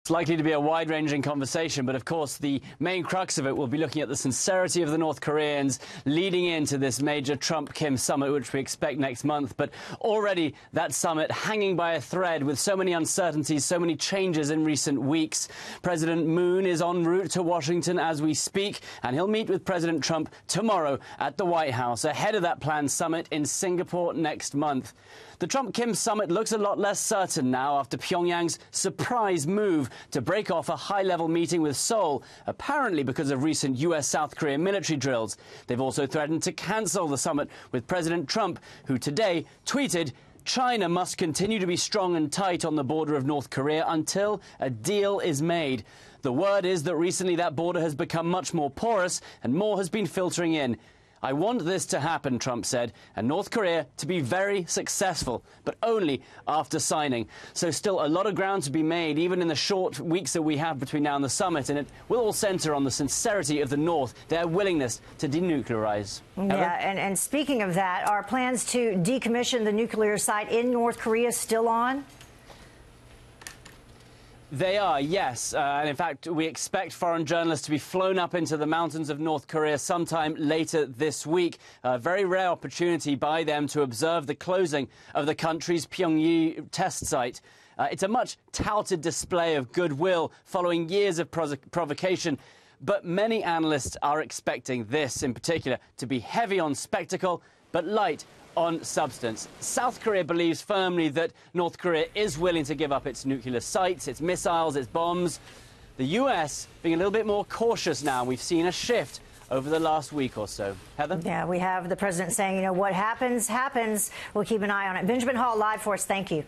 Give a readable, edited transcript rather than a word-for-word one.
It's likely to be a wide-ranging conversation, but of course the main crux of it will be looking at the sincerity of the North Koreans leading into this major Trump-Kim summit, which we expect next month. But already that summit hanging by a thread with so many uncertainties, so many changes in recent weeks. President Moon is en route to Washington as we speak, and he'll meet with President Trump tomorrow at the White House ahead of that planned summit in Singapore next month. The Trump-Kim summit looks a lot less certain now after Pyongyang's surprise move to break off a high-level meeting with Seoul, apparently because of recent US-South Korea military drills. They've also threatened to cancel the summit with President Trump, who today tweeted, "China must continue to be strong and tight on the border of North Korea until a deal is made." The word is that recently that border has become much more porous and more has been filtering in. "I want this to happen," Trump said, "and North Korea to be very successful, but only after signing." So still a lot of ground to be made, even in the short weeks that we have between now and the summit, and it will all centre on the sincerity of the North, their willingness to denuclearize. Yeah, and speaking of that, are plans to decommission the nuclear site in North Korea still on? They are, yes. And in fact, we expect foreign journalists to be flown up into the mountains of North Korea sometime later this week. A very rare opportunity by them to observe the closing of the country's Pyongyang test site. It's a much touted display of goodwill following years of provocation. But many analysts are expecting this in particular to be heavy on spectacle, but light on substance. South Korea believes firmly that North Korea is willing to give up its nuclear sites, its missiles, its bombs. The US being a little bit more cautious now. We've seen a shift over the last week or so. Heather? Yeah, we have the president saying, what happens, happens. We'll keep an eye on it. Benjamin Hall live for us. Thank you.